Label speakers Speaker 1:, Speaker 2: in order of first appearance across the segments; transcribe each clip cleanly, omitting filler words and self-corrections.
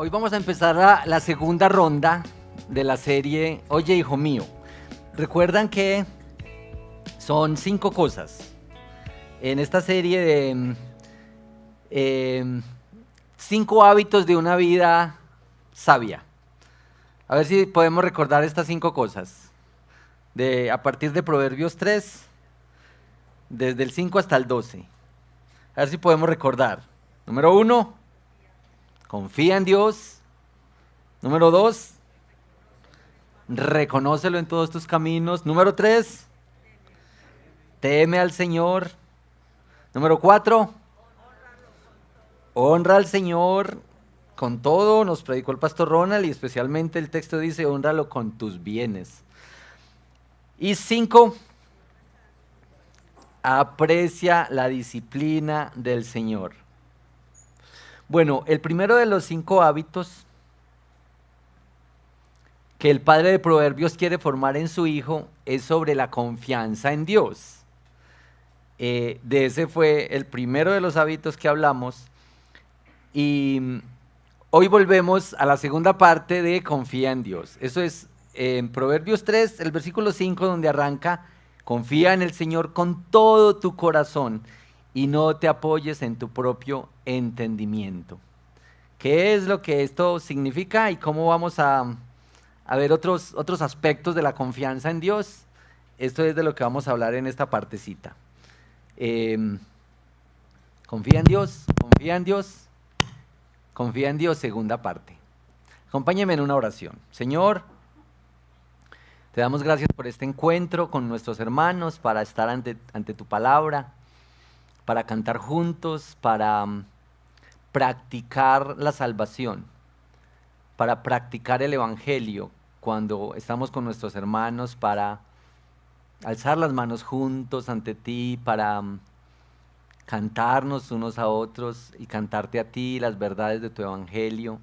Speaker 1: Hoy vamos a empezar la segunda ronda de la serie Oye, hijo mío. Recuerdan que son 5 cosas en esta serie de 5 hábitos de una vida sabia. A ver si podemos recordar estas 5 cosas. A partir de Proverbios 3, desde el 5 hasta el 12. A ver si podemos recordar. Número 1, confía en Dios. Número 2, reconócelo en todos tus caminos. Número 3, teme al Señor. Número 4, honra al Señor con todo. Nos predicó el pastor Ronald y especialmente el texto dice, hónralo con tus bienes. Y 5, aprecia la disciplina del Señor. Bueno, el primero de los 5 hábitos que el padre de Proverbios quiere formar en su hijo es sobre la confianza en Dios. De ese fue el primero de los hábitos que hablamos. Y hoy volvemos a la segunda parte de confía en Dios. Eso es en Proverbios 3, el versículo 5, donde arranca: confía en el Señor con todo tu corazón y no te apoyes en tu propio entendimiento. ¿Qué es lo que esto significa y cómo vamos a ver otros aspectos de la confianza en Dios? Esto es de lo que vamos a hablar en esta partecita. Confía en Dios, confía en Dios, confía en Dios, segunda parte. Acompáñenme en una oración. Señor, te damos gracias por este encuentro con nuestros hermanos, para estar ante tu palabra, para cantar juntos, para practicar la salvación, para practicar el evangelio cuando estamos con nuestros hermanos, para alzar las manos juntos ante ti, para cantarnos unos a otros y cantarte a ti las verdades de tu evangelio.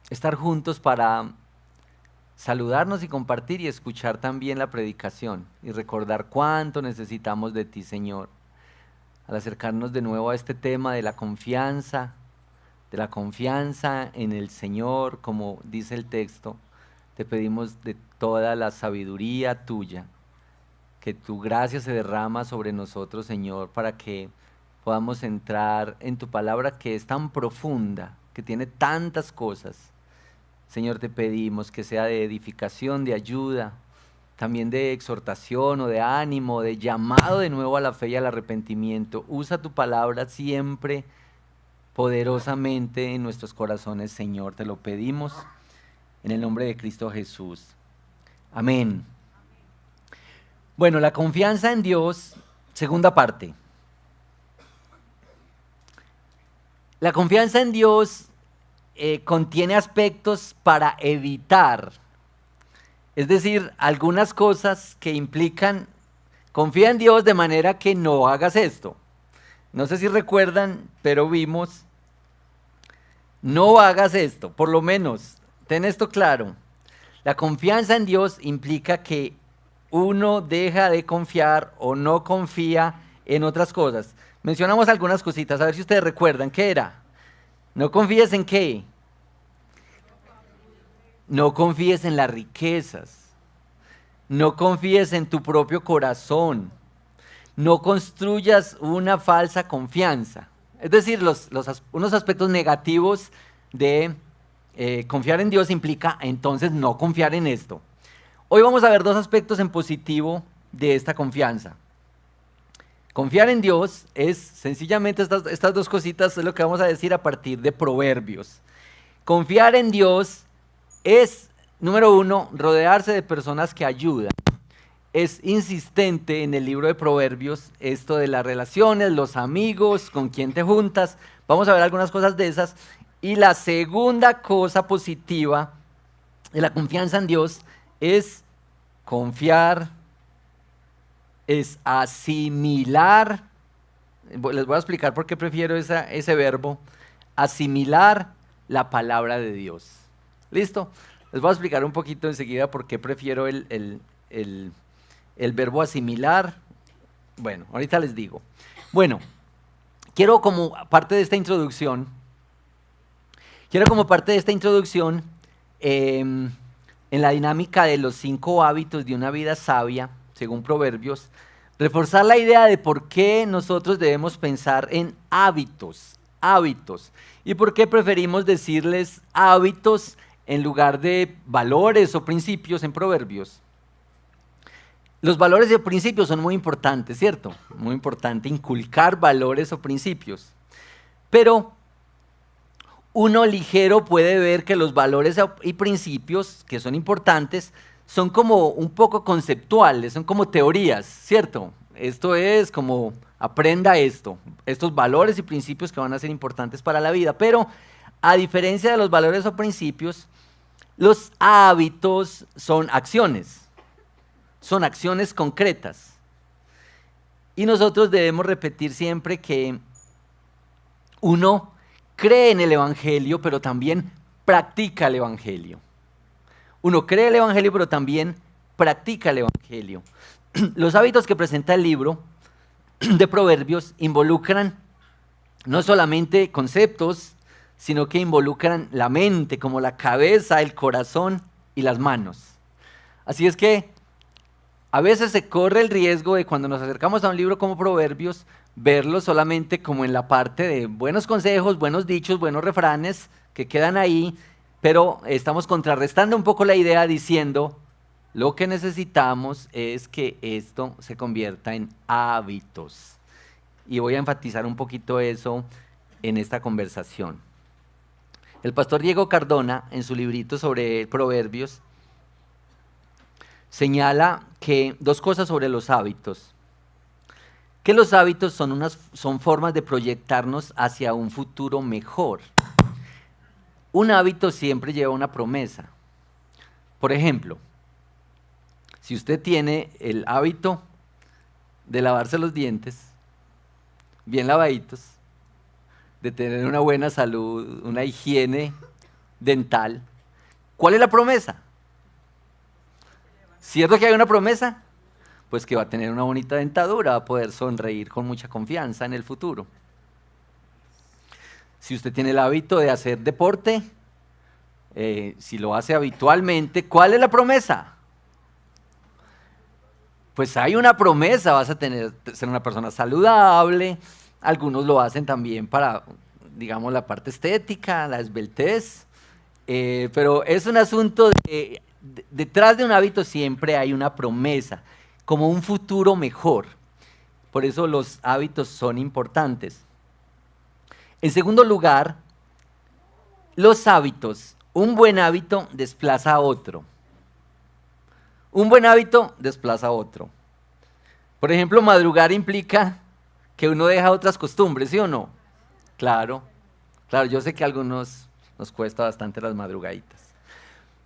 Speaker 1: Estar juntos para saludarnos y compartir y escuchar también la predicación y recordar cuánto necesitamos de ti, Señor. Al acercarnos de nuevo a este tema de la confianza en el Señor, como dice el texto, te pedimos de toda la sabiduría tuya, que tu gracia se derrama sobre nosotros, Señor, para que podamos entrar en tu palabra que es tan profunda, que tiene tantas cosas. Señor, te pedimos que sea de edificación, de ayuda, también de exhortación o de ánimo, de llamado de nuevo a la fe y al arrepentimiento. Usa tu palabra siempre poderosamente en nuestros corazones, Señor. Te lo pedimos en el nombre de Cristo Jesús. Amén. Bueno, la confianza en Dios, segunda parte. La confianza en Dios contiene aspectos para evitar, es decir, algunas cosas que implican confía en Dios de manera que no hagas esto. No sé si recuerdan, pero vimos, no hagas esto, por lo menos, ten esto claro. La confianza en Dios implica que uno deja de confiar o no confía en otras cosas. Mencionamos algunas cositas, a ver si ustedes recuerdan. ¿Qué era? ¿No confíes en qué? No confíes en las riquezas. No confíes en tu propio corazón. No construyas una falsa confianza. Es decir, unos aspectos negativos de confiar en Dios implica entonces no confiar en esto. Hoy vamos a ver 2 aspectos en positivo de esta confianza. Confiar en Dios es sencillamente estas 2 cositas, es lo que vamos a decir a partir de Proverbios. Confiar en Dios es, número 1, rodearse de personas que ayudan. Es insistente en el libro de Proverbios esto de las relaciones, los amigos, con quién te juntas. Vamos a ver algunas cosas de esas. Y la segunda cosa positiva de la confianza en Dios es confiar, es asimilar. Les voy a explicar por qué prefiero ese verbo, asimilar la palabra de Dios. ¿Listo? Les voy a explicar un poquito enseguida por qué prefiero el verbo asimilar. Bueno, ahorita les digo. Bueno, quiero como parte de esta introducción Quiero, como parte de esta introducción, en la dinámica de los 5 hábitos de una vida sabia, según Proverbios, reforzar la idea de por qué nosotros debemos pensar en hábitos, y por qué preferimos decirles hábitos en lugar de valores o principios en Proverbios. Los valores y principios son muy importantes, ¿cierto? Muy importante inculcar valores o principios. Pero uno ligero puede ver que los valores y principios, que son importantes, son como un poco conceptuales, son como teorías, ¿cierto? Esto es como aprenda esto, estos valores y principios que van a ser importantes para la vida. Pero a diferencia de los valores o principios, los hábitos son acciones concretas. Y nosotros debemos repetir siempre que uno cree en el Evangelio, pero también practica el Evangelio. Uno cree el Evangelio, pero también practica el Evangelio. Los hábitos que presenta el libro de Proverbios involucran no solamente conceptos, sino que involucran la mente, como la cabeza, el corazón y las manos. Así es que a veces se corre el riesgo de, cuando nos acercamos a un libro como Proverbios, verlo solamente como en la parte de buenos consejos, buenos dichos, buenos refranes que quedan ahí, pero estamos contrarrestando un poco la idea diciendo: lo que necesitamos es que esto se convierta en hábitos. Y voy a enfatizar un poquito eso en esta conversación. El pastor Diego Cardona, en su librito sobre Proverbios, señala que 2 cosas sobre los hábitos. Que los hábitos son formas de proyectarnos hacia un futuro mejor. Un hábito siempre lleva una promesa. Por ejemplo, si usted tiene el hábito de lavarse los dientes, bien lavaditos, de tener una buena salud, una higiene dental, ¿cuál es la promesa? ¿Cierto que hay una promesa? Pues que va a tener una bonita dentadura, va a poder sonreír con mucha confianza en el futuro. Si usted tiene el hábito de hacer deporte, si lo hace habitualmente, ¿cuál es la promesa? Pues hay una promesa, vas a ser una persona saludable. Algunos lo hacen también para, digamos, la parte estética, la esbeltez, pero es un asunto de detrás de un hábito siempre hay una promesa, como un futuro mejor. Por eso los hábitos son importantes. En segundo lugar, los hábitos. Un buen hábito desplaza a otro. Un buen hábito desplaza a otro. Por ejemplo, madrugar implica que uno deja otras costumbres, ¿sí o no? Claro, yo sé que a algunos nos cuesta bastante las madrugaditas.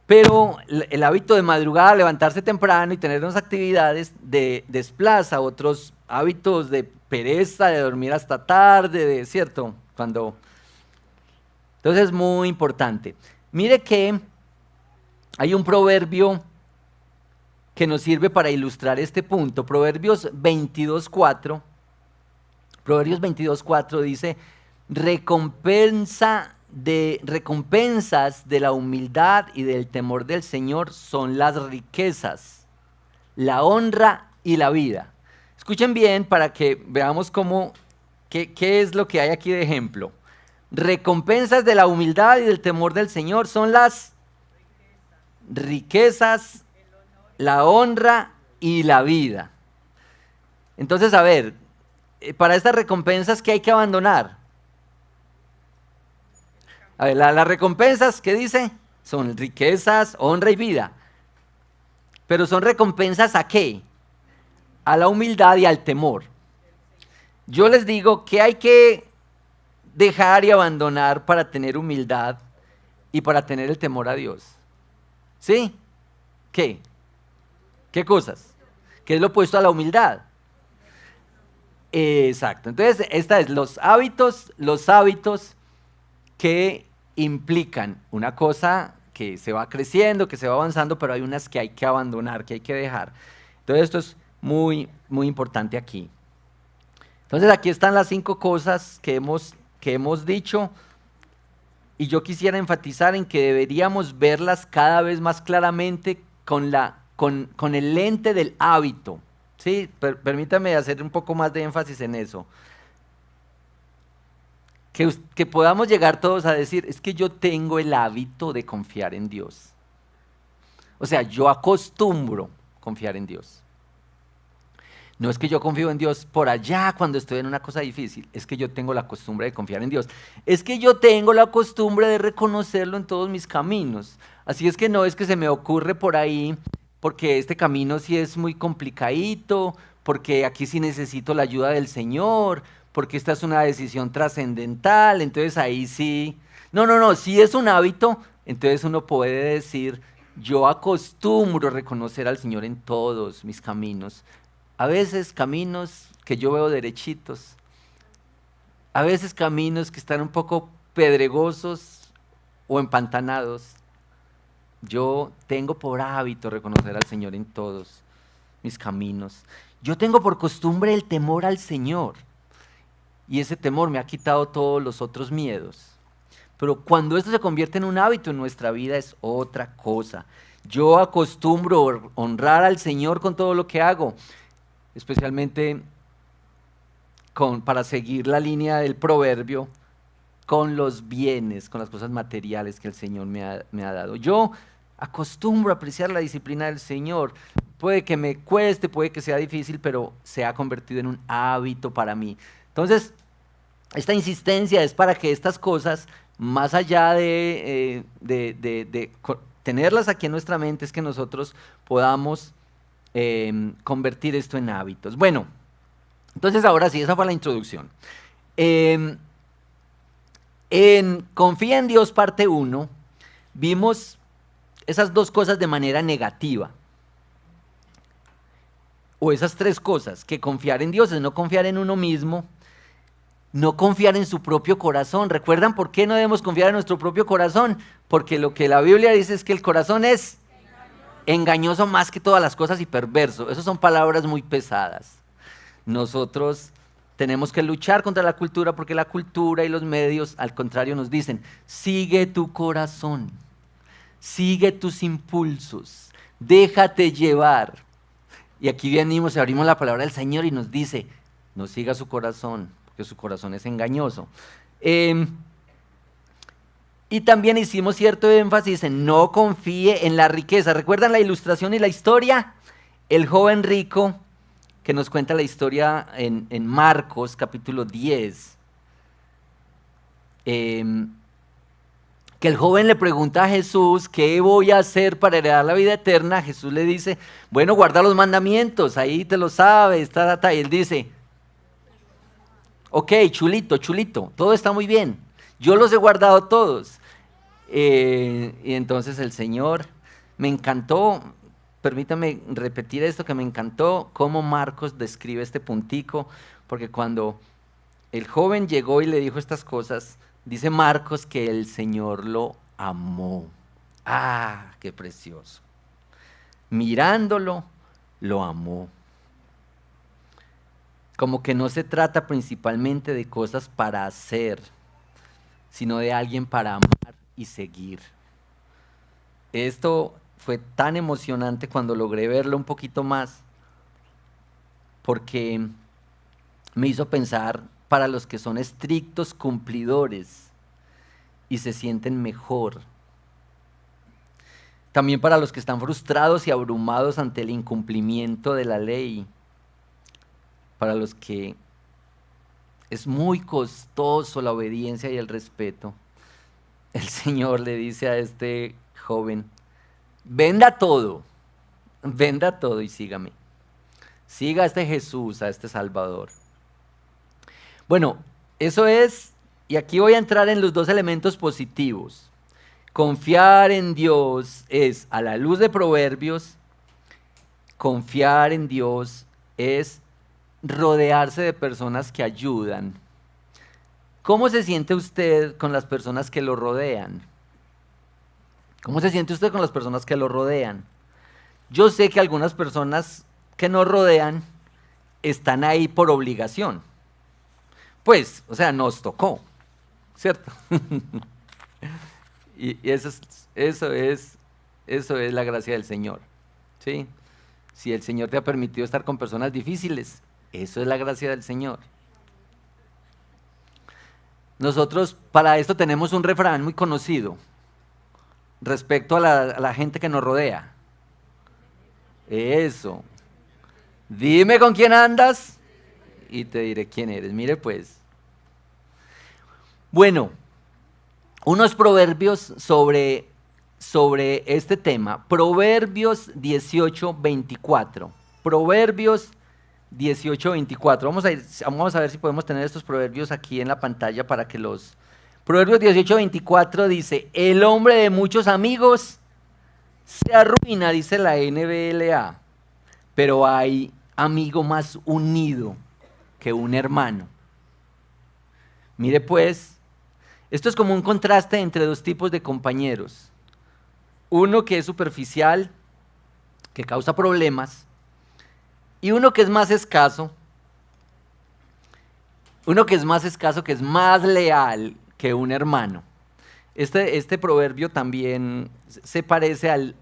Speaker 1: Pero el hábito de madrugar, levantarse temprano y tener unas actividades desplaza otros hábitos de pereza, de dormir hasta tarde, ¿cierto? Entonces es muy importante. Mire que hay un proverbio que nos sirve para ilustrar este punto. Proverbios 22:4. Proverbios 22:4 dice: recompensas de la humildad y del temor del Señor son las riquezas, la honra y la vida. Escuchen bien para que veamos qué es lo que hay aquí de ejemplo. Recompensas de la humildad y del temor del Señor son las riquezas, la honra y la vida. Entonces, a ver, para estas recompensas, ¿qué hay que abandonar? A ver, las recompensas, ¿qué dice? Son riquezas, honra y vida. Pero son recompensas ¿a qué? A la humildad y al temor. Yo les digo que hay que dejar y abandonar para tener humildad y para tener el temor a Dios. ¿Sí? ¿Qué? ¿Qué cosas? ¿Qué es lo opuesto a la humildad? Exacto. Entonces, esta es los hábitos que implican una cosa que se va creciendo, que se va avanzando, pero hay unas que hay que abandonar, que hay que dejar. Entonces, esto es muy, muy importante aquí. Entonces, aquí están las 5 cosas que hemos dicho y yo quisiera enfatizar en que deberíamos verlas cada vez más claramente con el lente del hábito. ¿Sí? Permítame hacer un poco más de énfasis en eso. Que podamos llegar todos a decir, es que yo tengo el hábito de confiar en Dios. O sea, yo acostumbro confiar en Dios. No es que yo confío en Dios por allá cuando estoy en una cosa difícil, es que yo tengo la costumbre de confiar en Dios. Es que yo tengo la costumbre de reconocerlo en todos mis caminos. Así es que no es que se me ocurre por ahí, porque este camino sí es muy complicadito, porque aquí sí necesito la ayuda del Señor, porque esta es una decisión trascendental, entonces ahí sí. No, si es un hábito, entonces uno puede decir, yo acostumbro reconocer al Señor en todos mis caminos. A veces caminos que yo veo derechitos, a veces caminos que están un poco pedregosos o empantanados. Yo tengo por hábito reconocer al Señor en todos mis caminos. Yo tengo por costumbre el temor al Señor. Y ese temor me ha quitado todos los otros miedos. Pero cuando esto se convierte en un hábito en nuestra vida es otra cosa. Yo acostumbro honrar al Señor con todo lo que hago, especialmente para seguir la línea del proverbio, con los bienes, con las cosas materiales que el Señor me ha dado. Yo acostumbro a apreciar la disciplina del Señor. Puede que me cueste, puede que sea difícil, pero se ha convertido en un hábito para mí. Entonces, esta insistencia es para que estas cosas, más allá de tenerlas aquí en nuestra mente, es que nosotros podamos convertir esto en hábitos. Bueno, entonces ahora sí, esa fue la introducción. En Confía en Dios parte 1, vimos esas dos cosas de manera negativa. O esas tres cosas, que confiar en Dios es no confiar en uno mismo, no confiar en su propio corazón. ¿Recuerdan por qué no debemos confiar en nuestro propio corazón? Porque lo que la Biblia dice es que el corazón es engañoso más que todas las cosas y perverso. Esas son palabras muy pesadas. Nosotros tenemos que luchar contra la cultura porque la cultura y los medios, al contrario, nos dicen, sigue tu corazón, sigue tus impulsos, déjate llevar. Y aquí venimos y abrimos la palabra del Señor y nos dice, no siga su corazón, porque su corazón es engañoso. Y también hicimos cierto énfasis en no confíe en la riqueza. ¿Recuerdan la ilustración y la historia? El joven rico que nos cuenta la historia en Marcos capítulo 10. Que el joven le pregunta a Jesús, ¿qué voy a hacer para heredar la vida eterna? Jesús le dice, bueno, guarda los mandamientos, ahí te lo sabes, y él dice, ok, chulito, todo está muy bien, yo los he guardado todos. Y entonces el Señor, me encantó, permítame repetir esto, que me encantó cómo Marcos describe este puntico, porque cuando el joven llegó y le dijo estas cosas, dice Marcos que el Señor lo amó. ¡Ah, qué precioso! Mirándolo, lo amó. Como que no se trata principalmente de cosas para hacer, sino de alguien para amar y seguir. Esto fue tan emocionante cuando logré verlo un poquito más, porque me hizo pensar para los que son estrictos cumplidores y se sienten mejor. También para los que están frustrados y abrumados ante el incumplimiento de la ley. Para los que es muy costoso la obediencia y el respeto. El Señor le dice a este joven, venda todo y sígame. Siga a este Jesús, a este Salvador. Bueno, eso es, y aquí voy a entrar en los dos elementos positivos. Confiar en Dios es, a la luz de Proverbios, confiar en Dios es rodearse de personas que ayudan. ¿Cómo se siente usted con las personas que lo rodean? ¿Cómo se siente usted con las personas que lo rodean? Yo sé que algunas personas que nos rodean están ahí por obligación. Pues, o sea, nos tocó, ¿cierto? Y eso es la gracia del Señor, ¿sí? Si el Señor te ha permitido estar con personas difíciles, eso es la gracia del Señor. Nosotros para esto tenemos un refrán muy conocido respecto a la gente que nos rodea. Eso. Dime con quién andas y te diré quién eres. Mire pues. Bueno, unos proverbios sobre este tema. Proverbios 18:24. Proverbios 18:24. Vamos a ver si podemos tener estos proverbios aquí en la pantalla para que los... Proverbios 18:24 dice, el hombre de muchos amigos se arruina, dice la NBLA, pero hay amigo más unido que un hermano. Mire pues, esto es como un contraste entre dos tipos de compañeros. Uno que es superficial, que causa problemas, y uno que es más escaso, que es más leal que un hermano. Este proverbio también se parece al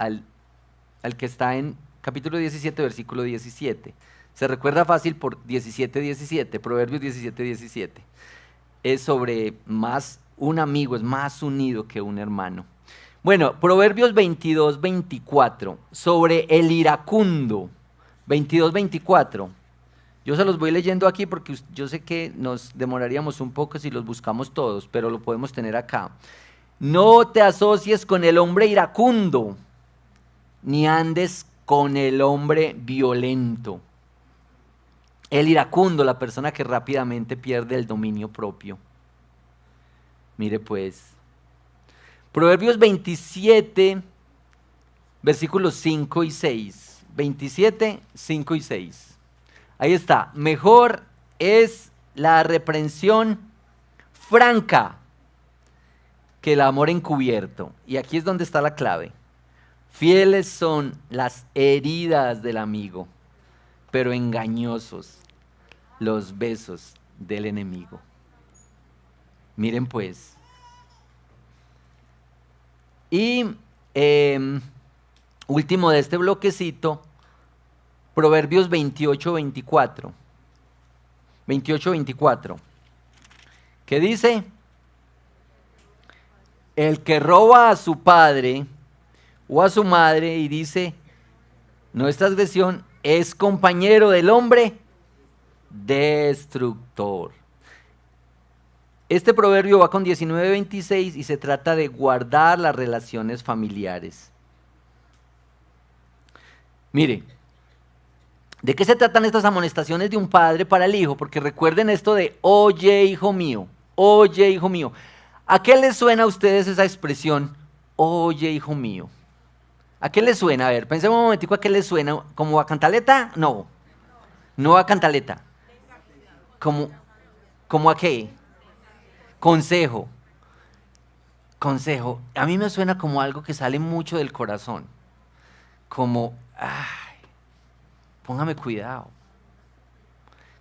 Speaker 1: que está en capítulo 17, versículo 17. Se recuerda fácil por 17:17, Proverbios 17:17. Es sobre un amigo es más unido que un hermano. Bueno, Proverbios 22:24, sobre el iracundo. 22:24. Yo se los voy leyendo aquí porque yo sé que nos demoraríamos un poco si los buscamos todos, pero lo podemos tener acá. No te asocies con el hombre iracundo, ni andes con el hombre violento. El iracundo, la persona que rápidamente pierde el dominio propio. Mire pues. Proverbios 27, versículos 5 y 6. 27, 5 y 6. Ahí está. Mejor es la reprensión franca que el amor encubierto. Y aquí es donde está la clave. Fieles son las heridas del amigo, pero engañosos los besos del enemigo. Miren pues. Y último de este bloquecito, Proverbios 28:24. 28:24. ¿Qué dice? El que roba a su padre o a su madre y dice, no es transgresión, es compañero del hombre destructor. Este proverbio va con 19:26 y se trata de guardar las relaciones familiares. Mire, ¿de qué se tratan estas amonestaciones de un padre para el hijo? Porque recuerden esto de, oye hijo mío, oye hijo mío. ¿A qué les suena a ustedes esa expresión, oye hijo mío? ¿A qué les suena? A ver, pensemos un momentico, ¿a qué les suena? ¿Como a cantaleta? No, no a cantaleta. ¿Cómo a qué? Consejo. Consejo. A mí me suena como algo que sale mucho del corazón. Como, ay, póngame cuidado.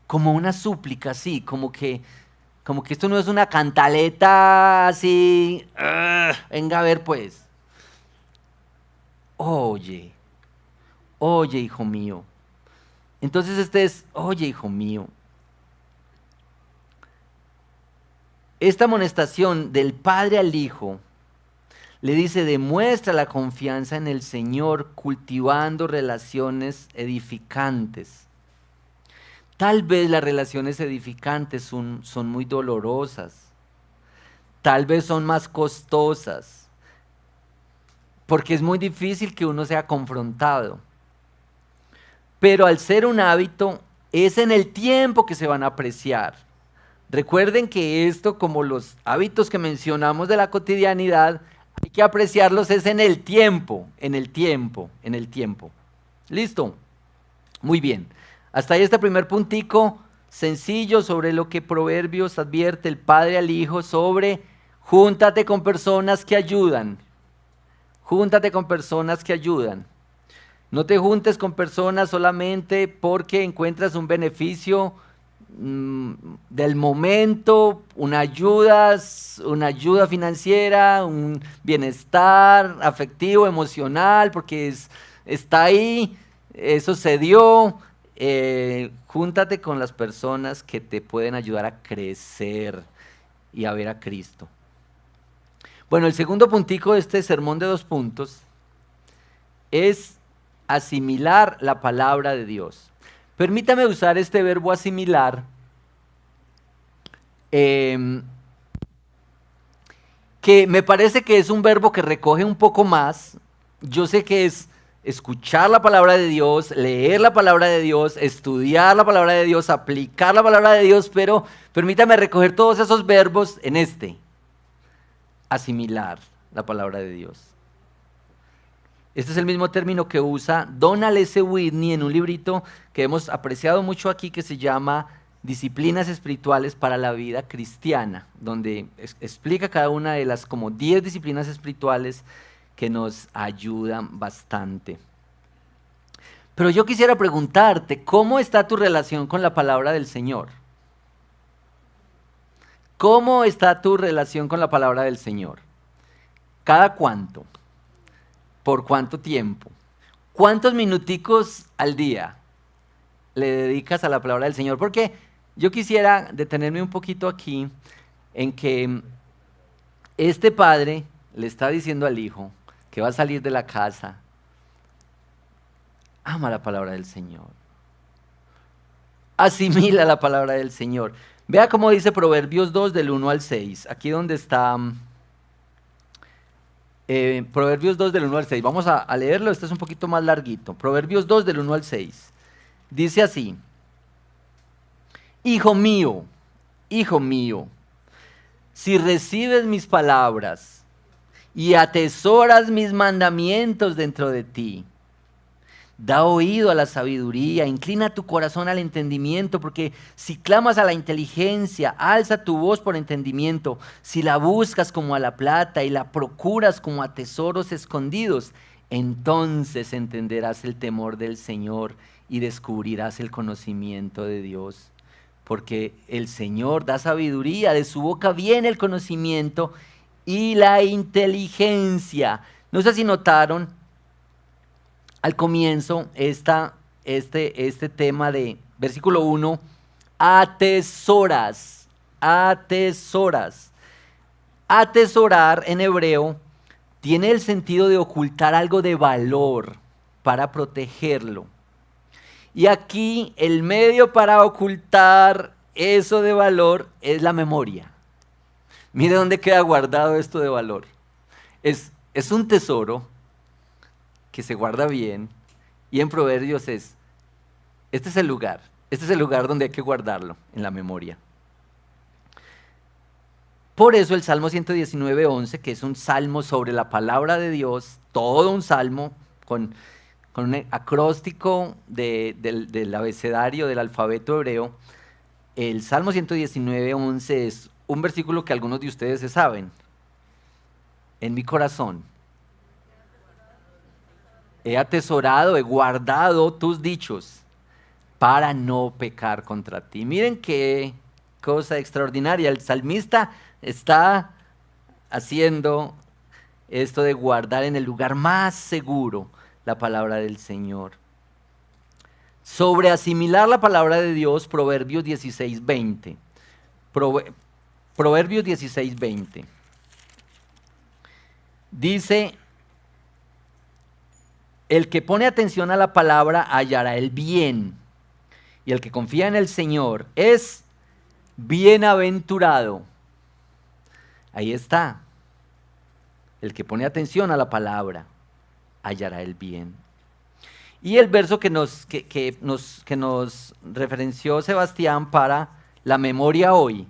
Speaker 1: Como una súplica, sí, como que esto no es una cantaleta así, venga a ver pues. Oye, oye hijo mío. Entonces este es, oye hijo mío. Esta amonestación del padre al hijo le dice, demuestra la confianza en el Señor cultivando relaciones edificantes. Tal vez las relaciones edificantes son muy dolorosas, tal vez son más costosas, porque es muy difícil que uno sea confrontado. Pero al ser un hábito, es en el tiempo que se van a apreciar. Recuerden que esto, como los hábitos que mencionamos de la cotidianidad, hay que apreciarlos es en el tiempo, en el tiempo, en el tiempo. ¿Listo? Muy bien. Hasta ahí este primer puntico sencillo sobre lo que Proverbios advierte el padre al hijo sobre júntate con personas que ayudan. Júntate con personas que ayudan. No te juntes con personas solamente porque encuentras un beneficio del momento, una ayuda financiera, un bienestar afectivo, emocional, porque está ahí, eso se dio. Júntate con las personas que te pueden ayudar a crecer y a ver a Cristo. Bueno, el segundo puntico de este sermón de 2 puntos es asimilar la palabra de Dios. Permítame usar este verbo asimilar, que me parece que es un verbo que recoge un poco más. Yo sé que es escuchar la palabra de Dios, leer la palabra de Dios, estudiar la palabra de Dios, aplicar la palabra de Dios, pero permítame recoger todos esos verbos en asimilar la palabra de Dios. Este es el mismo término que usa Donald S. Whitney en un librito que hemos apreciado mucho aquí que se llama Disciplinas Espirituales para la Vida Cristiana, donde explica cada una de las como 10 disciplinas espirituales que nos ayudan bastante. Pero yo quisiera preguntarte, ¿cómo está tu relación con la palabra del Señor? ¿Cómo está tu relación con la palabra del Señor? ¿Cada cuánto? ¿Por cuánto tiempo? ¿Cuántos minuticos al día le dedicas a la palabra del Señor? Porque yo quisiera detenerme un poquito aquí en que este padre le está diciendo al hijo que va a salir de la casa. Ama la palabra del Señor. Asimila la palabra del Señor. Vea cómo dice Proverbios 2 del 1 al 6. Aquí donde está... Proverbios 2 del 1 al 6. Vamos a leerlo, este es un poquito más larguito. Proverbios 2 del 1 al 6. Dice así: hijo mío, si recibes mis palabras y atesoras mis mandamientos dentro de ti, da oído a la sabiduría, inclina tu corazón al entendimiento, porque si clamas a la inteligencia, alza tu voz por entendimiento. Si la buscas como a la plata y la procuras como a tesoros escondidos, entonces entenderás el temor del Señor y descubrirás el conocimiento de Dios. Porque el Señor da sabiduría, de su boca viene el conocimiento y la inteligencia. No sé si notaron al comienzo este tema de versículo 1, atesoras. Atesorar en hebreo tiene el sentido de ocultar algo de valor para protegerlo. Y aquí el medio para ocultar eso de valor es la memoria. Mire dónde queda guardado esto de valor. Es un tesoro que se guarda bien, y en Proverbios este es el lugar donde hay que guardarlo, en la memoria. Por eso el Salmo 119:11, que es un salmo sobre la palabra de Dios, todo un salmo con un acróstico del abecedario, del alfabeto hebreo. El Salmo 119:11 es un versículo que algunos de ustedes se saben. En mi corazón he atesorado, he guardado tus dichos para no pecar contra ti. Miren qué cosa extraordinaria. El salmista está haciendo esto de guardar en el lugar más seguro la palabra del Señor. Sobre asimilar la palabra de Dios, Proverbios 16:20. Proverbios 16:20. Dice: el que pone atención a la palabra hallará el bien, y el que confía en el Señor es bienaventurado. Ahí está. El que pone atención a la palabra hallará el bien. Y el verso que nos referenció Sebastián para la memoria hoy,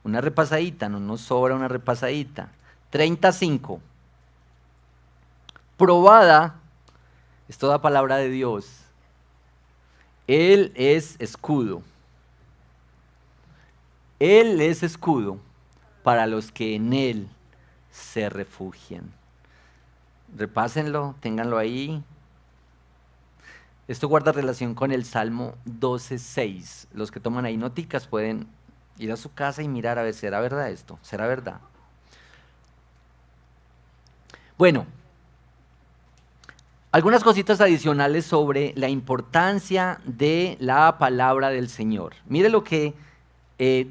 Speaker 1: una repasadita, no nos sobra una repasadita. 35. Probada es toda palabra de Dios. Él es escudo. Él es escudo para los que en Él se refugian. Repásenlo, ténganlo ahí. Esto guarda relación con el Salmo 12:6. Los que toman ahí noticas pueden ir a su casa y mirar a ver, ¿será verdad esto? ¿Será verdad? Bueno, algunas cositas adicionales sobre la importancia de la palabra del Señor. Mire lo que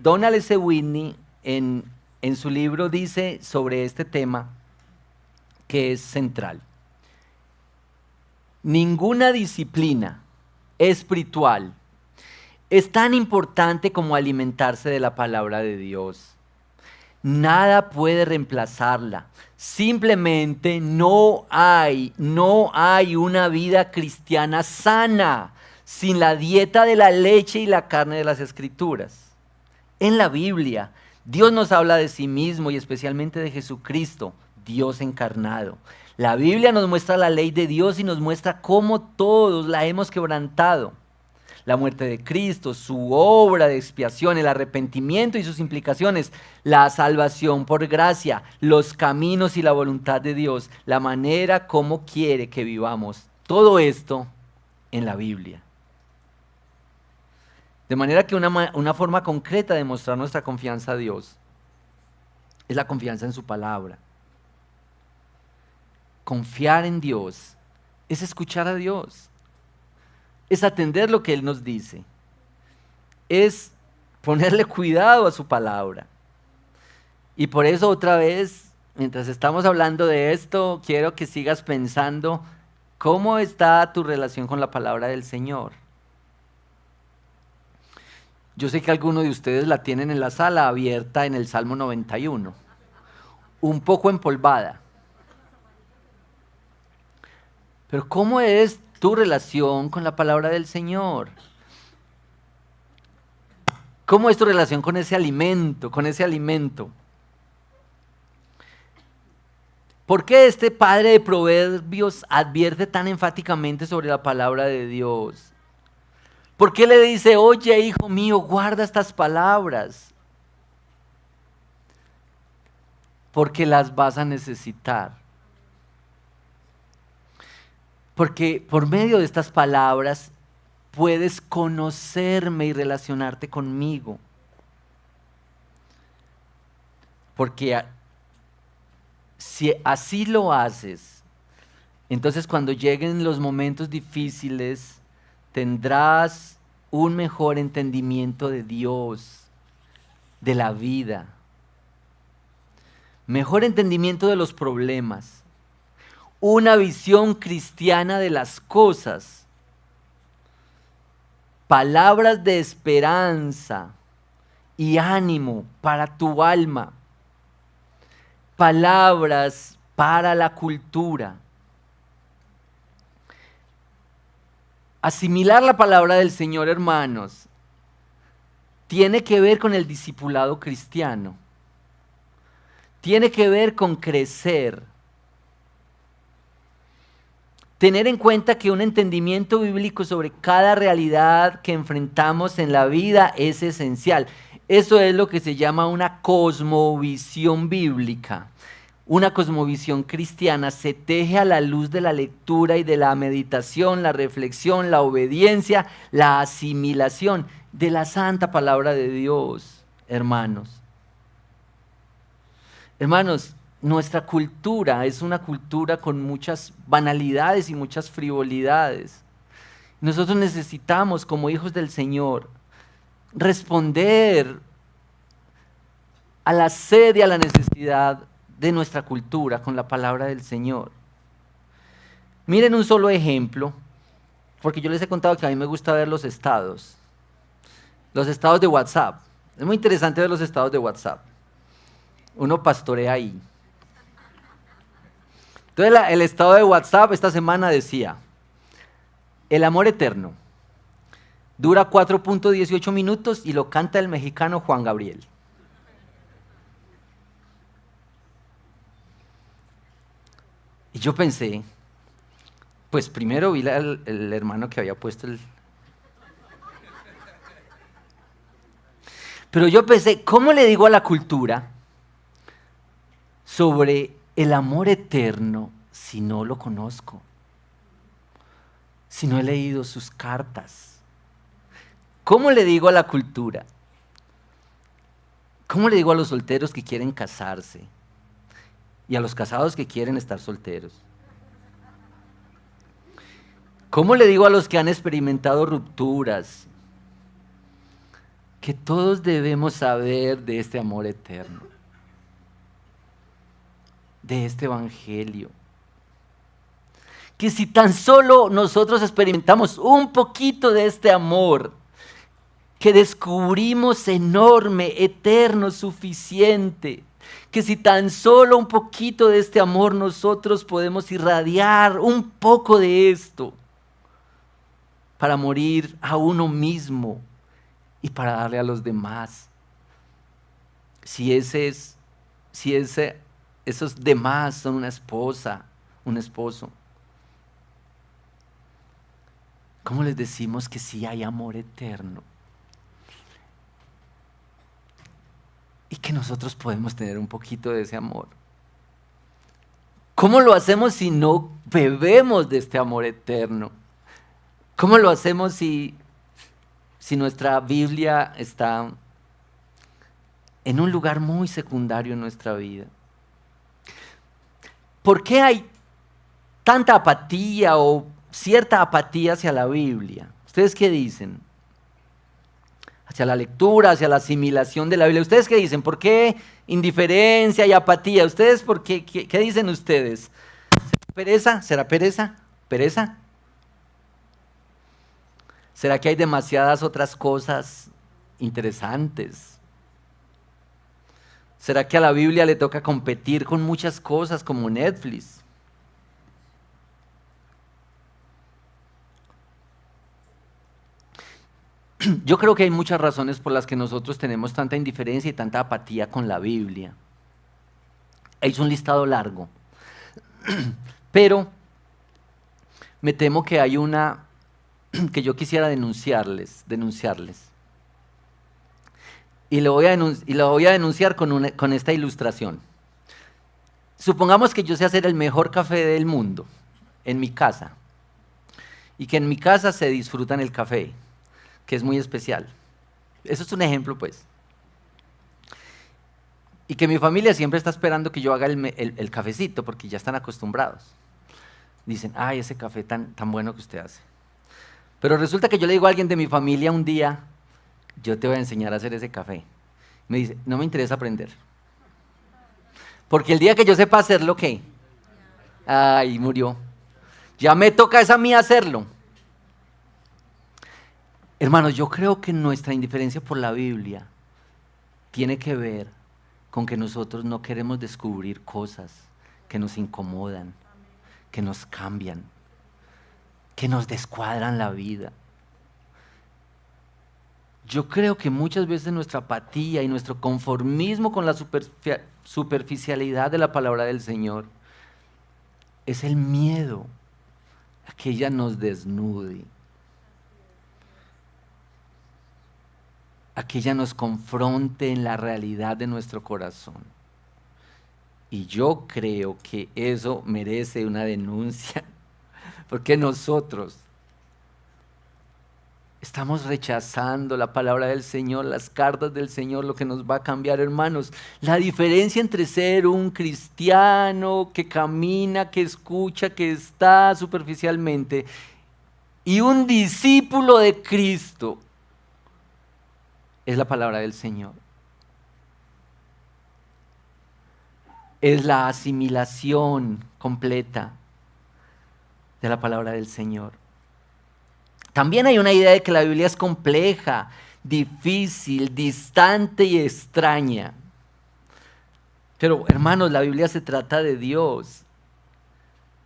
Speaker 1: Donald S. Whitney en su libro dice sobre este tema que es central. Ninguna disciplina espiritual es tan importante como alimentarse de la palabra de Dios. Nada puede reemplazarla. Simplemente no hay una vida cristiana sana sin la dieta de la leche y la carne de las Escrituras. En la Biblia, Dios nos habla de sí mismo y especialmente de Jesucristo, Dios encarnado. La Biblia nos muestra la ley de Dios y nos muestra cómo todos la hemos quebrantado. La muerte de Cristo, su obra de expiación, el arrepentimiento y sus implicaciones, la salvación por gracia, los caminos y la voluntad de Dios, la manera como quiere que vivamos. Todo esto en la Biblia. De manera que una forma concreta de mostrar nuestra confianza a Dios es la confianza en su palabra. Confiar en Dios es escuchar a Dios. Es atender lo que Él nos dice, es ponerle cuidado a su palabra. Y por eso otra vez, mientras estamos hablando de esto, quiero que sigas pensando cómo está tu relación con la palabra del Señor. Yo sé que algunos de ustedes la tienen en la sala abierta en el Salmo 91, un poco empolvada. Pero ¿cómo es tu relación con la palabra del Señor? ¿Cómo es tu relación con ese alimento, ¿Por qué este padre de Proverbios advierte tan enfáticamente sobre la palabra de Dios? ¿Por qué le dice, oye, hijo mío, guarda estas palabras? Porque las vas a necesitar. Porque por medio de estas palabras puedes conocerme y relacionarte conmigo. Porque si así lo haces, entonces cuando lleguen los momentos difíciles, tendrás un mejor entendimiento de Dios, de la vida, mejor entendimiento de los problemas, una visión cristiana de las cosas, palabras de esperanza y ánimo para tu alma, palabras para la cultura. Asimilar la palabra del Señor, hermanos, tiene que ver con el discipulado cristiano. Tiene que ver con crecer. Tener en cuenta que un entendimiento bíblico sobre cada realidad que enfrentamos en la vida es esencial. Eso es lo que se llama una cosmovisión bíblica. Una cosmovisión cristiana se teje a la luz de la lectura y de la meditación, la reflexión, la obediencia, la asimilación de la santa palabra de Dios, hermanos. Hermanos, nuestra cultura es una cultura con muchas banalidades y muchas frivolidades. Nosotros necesitamos, como hijos del Señor, responder a la sed y a la necesidad de nuestra cultura con la palabra del Señor. Miren un solo ejemplo, porque yo les he contado que a mí me gusta ver los estados de WhatsApp. Es muy interesante ver los estados de WhatsApp. Uno pastorea ahí. Entonces el estado de WhatsApp esta semana decía, el amor eterno dura 4.18 minutos y lo canta el mexicano Juan Gabriel. Y yo pensé, pues primero vi el hermano que había puesto el... Pero yo pensé, ¿cómo le digo a la cultura sobre el amor eterno si no lo conozco? si no he leído sus cartas? ¿Cómo le digo a la cultura? ¿Cómo le digo a los solteros que quieren casarse? Y a los casados que quieren estar solteros. ¿Cómo le digo a los que han experimentado rupturas que todos debemos saber de este amor eterno, de este evangelio? Que si tan solo nosotros experimentamos un poquito de este amor, que descubrimos enorme, eterno, suficiente, que si tan solo un poquito de este amor nosotros podemos irradiar un poco de esto para morir a uno mismo y para darle a los demás. Si esos demás son una esposa, un esposo, ¿cómo les decimos que sí hay amor eterno? Y que nosotros podemos tener un poquito de ese amor. ¿Cómo lo hacemos si no bebemos de este amor eterno? ¿Cómo lo hacemos si nuestra Biblia está en un lugar muy secundario en nuestra vida? ¿Por qué hay tanta apatía o cierta apatía hacia la Biblia? ¿Ustedes qué dicen? Hacia la lectura, hacia la asimilación de la Biblia. ¿Ustedes qué dicen? ¿Por qué indiferencia y apatía? ¿Ustedes qué dicen ustedes? ¿Será pereza? ¿Será pereza? ¿Pereza? ¿Será que hay demasiadas otras cosas interesantes? ¿Será que a la Biblia le toca competir con muchas cosas como Netflix? Yo creo que hay muchas razones por las que nosotros tenemos tanta indiferencia y tanta apatía con la Biblia. Es un listado largo, pero me temo que hay una que yo quisiera denunciarles. Y lo voy a denunciar con esta ilustración. Supongamos que yo sé hacer el mejor café del mundo en mi casa y que en mi casa se disfrutan el café, que es muy especial. Eso es un ejemplo, pues. Y que mi familia siempre está esperando que yo haga el cafecito porque ya están acostumbrados. Dicen, ay, ese café tan bueno que usted hace. Pero resulta que yo le digo a alguien de mi familia un día, yo te voy a enseñar a hacer ese café. Me dice, no me interesa aprender. Porque el día que yo sepa hacerlo, ¿qué? Ay, murió. Ya me toca es a mí hacerlo. Hermanos, yo creo que nuestra indiferencia por la Biblia tiene que ver con que nosotros no queremos descubrir cosas que nos incomodan, que nos cambian, que nos descuadran la vida. Yo creo que muchas veces nuestra apatía y nuestro conformismo con la superficialidad de la palabra del Señor es el miedo a que ella nos desnude, a que ella nos confronte en la realidad de nuestro corazón. Y yo creo que eso merece una denuncia, porque nosotros estamos rechazando la palabra del Señor, las cartas del Señor, lo que nos va a cambiar, hermanos. La diferencia entre ser un cristiano que camina, que escucha, que está superficialmente, y un discípulo de Cristo, es la palabra del Señor. Es la asimilación completa de la palabra del Señor. También hay una idea de que la Biblia es compleja, difícil, distante y extraña. Pero hermanos, la Biblia se trata de Dios,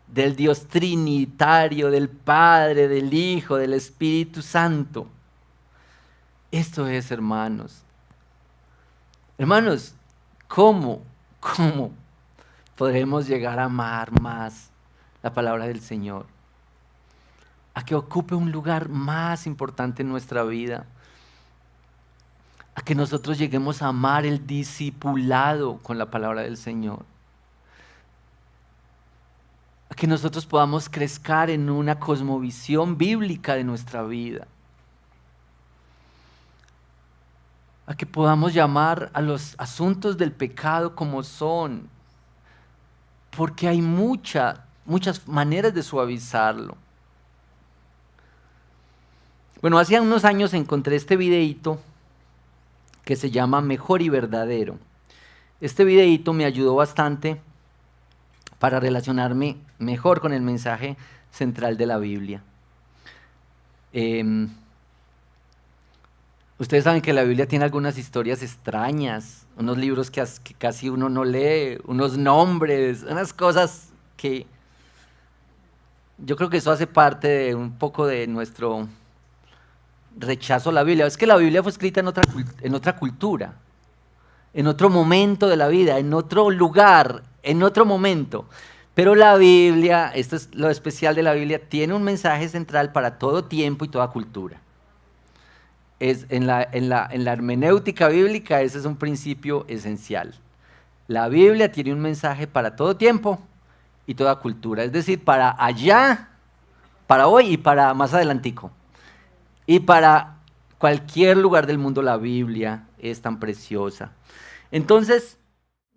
Speaker 1: del Dios trinitario, del Padre, del Hijo, del Espíritu Santo. Esto es, hermanos. Hermanos, ¿cómo podremos llegar a amar más la palabra del Señor? A que ocupe un lugar más importante en nuestra vida. A que nosotros lleguemos a amar el discipulado con la palabra del Señor. A a que nosotros podamos crecer en una cosmovisión bíblica de nuestra vida, a que podamos llamar a los asuntos del pecado como son, porque hay muchas maneras de suavizarlo. Bueno, hace unos años encontré este videíto que se llama Mejor y Verdadero. Este videíto me ayudó bastante para relacionarme mejor con el mensaje central de la Biblia. Ustedes saben que la Biblia tiene algunas historias extrañas, unos libros que casi uno no lee, unos nombres, unas cosas que yo creo que eso hace parte de un poco de nuestro rechazo a la Biblia. Es que la Biblia fue escrita en otra cultura, en otro momento de la vida, en otro lugar, en otro momento. Pero la Biblia, esto es lo especial de la Biblia, tiene un mensaje central para todo tiempo y toda cultura. En la hermenéutica bíblica ese es un principio esencial. La Biblia tiene un mensaje para todo tiempo y toda cultura, es decir, para allá, para hoy y para más adelantico. Y para cualquier lugar del mundo la Biblia es tan preciosa. Entonces,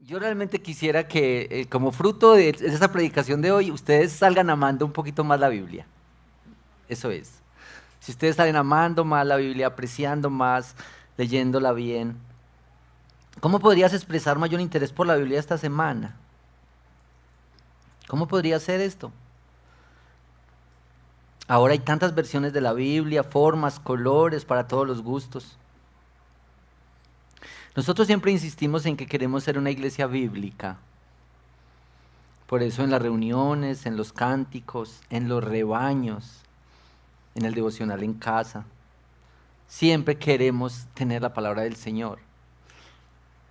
Speaker 1: yo realmente quisiera que como fruto de esa predicación de hoy, ustedes salgan amando un poquito más la Biblia. Eso es. Si ustedes salen amando más la Biblia, apreciando más, leyéndola bien, ¿cómo podrías expresar mayor interés por la Biblia esta semana? ¿Cómo podría ser esto? Ahora hay tantas versiones de la Biblia, formas, colores, para todos los gustos. Nosotros siempre insistimos en que queremos ser una iglesia bíblica. Por eso en las reuniones, en los cánticos, en los rebaños, en el devocional en casa, siempre queremos tener la palabra del Señor.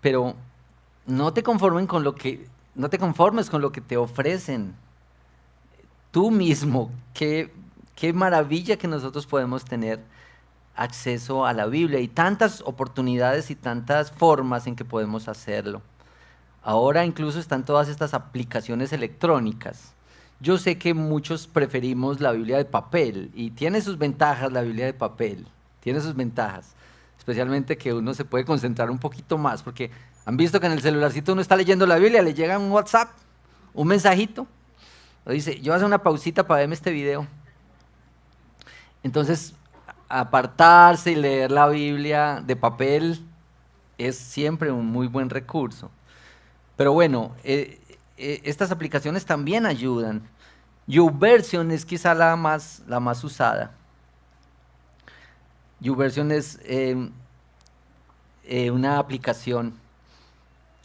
Speaker 1: Pero no te conformes con lo que te ofrecen. Tú mismo, qué maravilla que nosotros podemos tener acceso a la Biblia y tantas oportunidades y tantas formas en que podemos hacerlo. Ahora incluso están todas estas aplicaciones electrónicas. Yo sé que muchos preferimos la Biblia de papel y tiene sus ventajas la Biblia de papel, tiene sus ventajas, especialmente que uno se puede concentrar un poquito más, porque han visto que en el celularcito uno está leyendo la Biblia, le llega un WhatsApp, un mensajito, o dice, yo voy a hacer una pausita para verme este video. Entonces, apartarse y leer la Biblia de papel es siempre un muy buen recurso. Pero bueno, estas aplicaciones también ayudan. YouVersion es quizá la más usada. YouVersion es una aplicación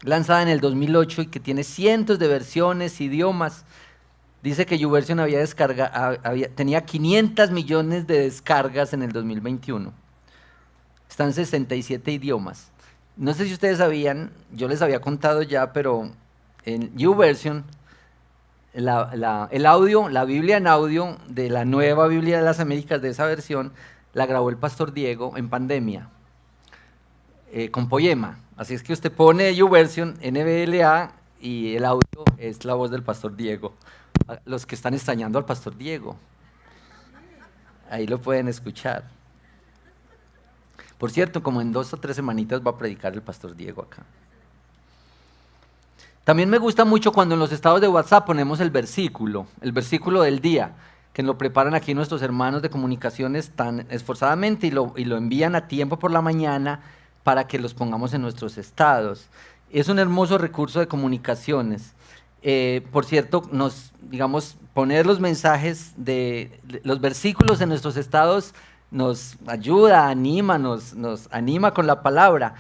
Speaker 1: lanzada en el 2008 y que tiene cientos de versiones, idiomas. Dice que YouVersion tenía 500 millones de descargas en el 2021. Están 67 idiomas. No sé si ustedes sabían, yo les había contado ya, pero en YouVersion, la Biblia en audio de la nueva Biblia de las Américas, de esa versión, la grabó el pastor Diego en pandemia, con Poema. Así es que usted pone YouVersion, NBLA, y el audio es la voz del pastor Diego. Los que están extrañando al pastor Diego, ahí lo pueden escuchar. Por cierto, como en 2 o 3 semanitas va a predicar el pastor Diego acá. También me gusta mucho cuando en los estados de WhatsApp ponemos el versículo del día, que lo preparan aquí nuestros hermanos de comunicaciones tan esforzadamente y lo envían a tiempo por la mañana para que los pongamos en nuestros estados. Es un hermoso recurso de comunicaciones. Por cierto, poner los mensajes los versículos en nuestros estados nos ayuda, nos anima con la palabra.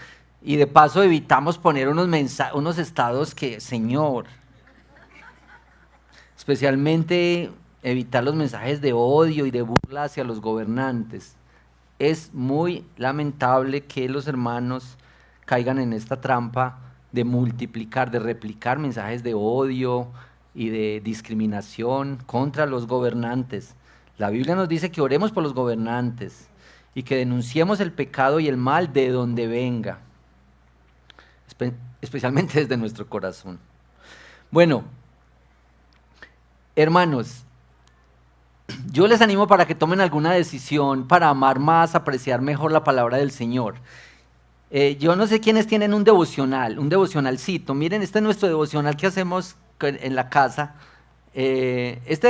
Speaker 1: Y de paso evitamos poner unos estados que, Señor, especialmente evitar los mensajes de odio y de burla hacia los gobernantes. Es muy lamentable que los hermanos caigan en esta trampa de multiplicar, de replicar mensajes de odio y de discriminación contra los gobernantes. La Biblia nos dice que oremos por los gobernantes y que denunciemos el pecado y el mal de donde venga, especialmente desde nuestro corazón. Bueno, Hermanos, yo les animo para que tomen alguna decisión para amar más, apreciar mejor la palabra del Señor. Yo no sé quiénes tienen un devocionalcito. Miren, este es nuestro devocional que hacemos en la casa. Este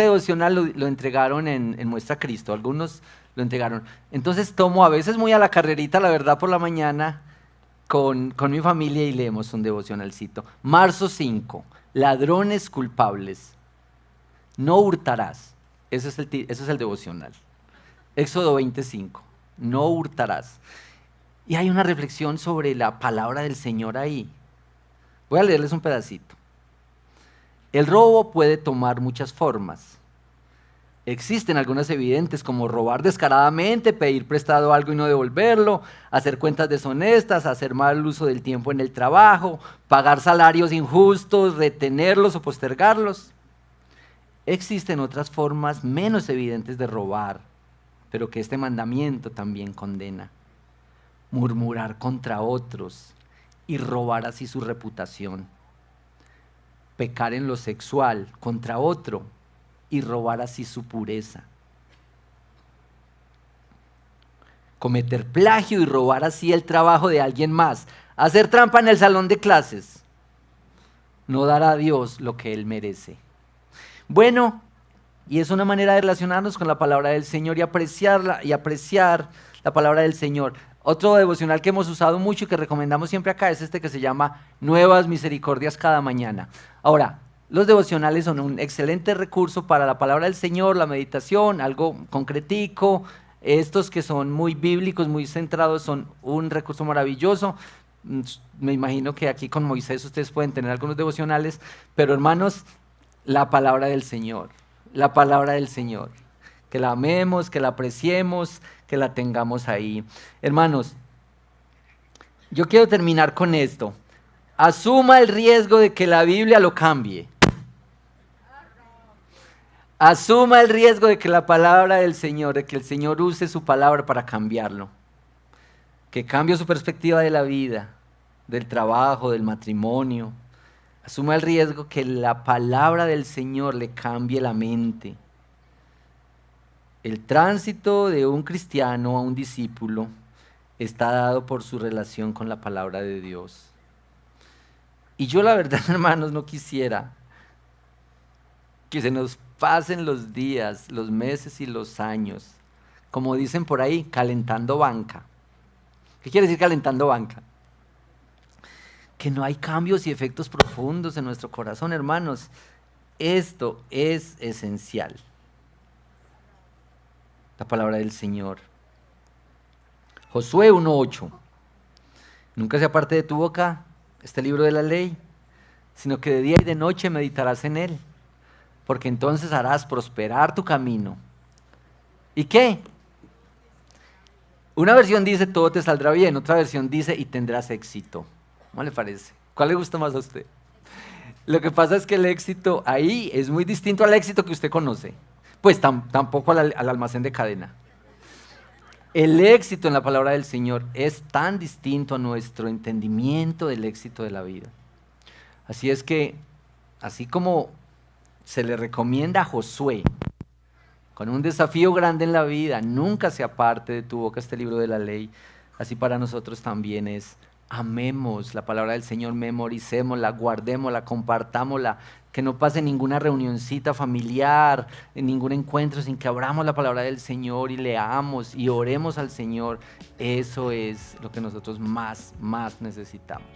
Speaker 1: devocional lo entregaron en Muestra Cristo, algunos lo entregaron. Entonces tomo a veces muy a la carrerita, la verdad, por la mañana con mi familia y leemos un devocionalcito. Marzo 5, ladrones culpables, no hurtarás. Ese es el devocional. Éxodo 25, no hurtarás. Y hay una reflexión sobre la palabra del Señor ahí. Voy a leerles un pedacito. El robo puede tomar muchas formas. Existen algunas evidentes como robar descaradamente, pedir prestado algo y no devolverlo, hacer cuentas deshonestas, hacer mal uso del tiempo en el trabajo, pagar salarios injustos, retenerlos o postergarlos. Existen otras formas menos evidentes de robar, pero que este mandamiento también condena. Murmurar contra otros y robar así su reputación. Pecar en lo sexual contra otro y robar así su pureza. Cometer plagio y robar así el trabajo de alguien más. Hacer trampa en el salón de clases. No dar a Dios lo que Él merece. Bueno, y es una manera de relacionarnos con la palabra del Señor y apreciarla y apreciar la palabra del Señor. Otro devocional que hemos usado mucho y que recomendamos siempre acá es este que se llama Nuevas Misericordias cada mañana. Ahora, los devocionales son un excelente recurso para la palabra del Señor, la meditación, algo concretico. Estos que son muy bíblicos, muy centrados, son un recurso maravilloso. Me imagino que aquí con Moisés ustedes pueden tener algunos devocionales, pero hermanos, la palabra del Señor, la palabra del Señor. Que la amemos, que la apreciemos, que la tengamos ahí. Hermanos, yo quiero terminar con esto. Asuma el riesgo de que la Biblia lo cambie. Asuma el riesgo de que la palabra del Señor, de que el Señor use su palabra para cambiarlo. Que cambie su perspectiva de la vida, del trabajo, del matrimonio. Asuma el riesgo que la palabra del Señor le cambie la mente. El tránsito de un cristiano a un discípulo está dado por su relación con la palabra de Dios. Y yo la verdad, hermanos, no quisiera que se nos pasen los días, los meses y los años, como dicen por ahí, calentando banca. ¿Qué quiere decir calentando banca? Que no hay cambios y efectos profundos en nuestro corazón, hermanos. Esto es esencial. La palabra del Señor. Josué 1:8. Nunca se aparte de tu boca este libro de la ley, sino que de día y de noche meditarás en él, porque entonces harás prosperar tu camino. ¿Y qué? Una versión dice todo te saldrá bien, otra versión dice y tendrás éxito. ¿Cómo le parece? ¿Cuál le gusta más a usted? Lo que pasa es que el éxito ahí es muy distinto al éxito que usted conoce. Pues tampoco al almacén de cadena. El éxito en la palabra del Señor es tan distinto a nuestro entendimiento del éxito de la vida. Así es que, así como se le recomienda a Josué, con un desafío grande en la vida, nunca se aparte de tu boca este libro de la ley, así para nosotros también es: amemos la palabra del Señor, memoricémosla, guardémosla, compartámosla, que no pase ninguna reunioncita familiar, ningún encuentro sin que abramos la palabra del Señor y leamos y oremos al Señor. Eso es lo que nosotros más necesitamos.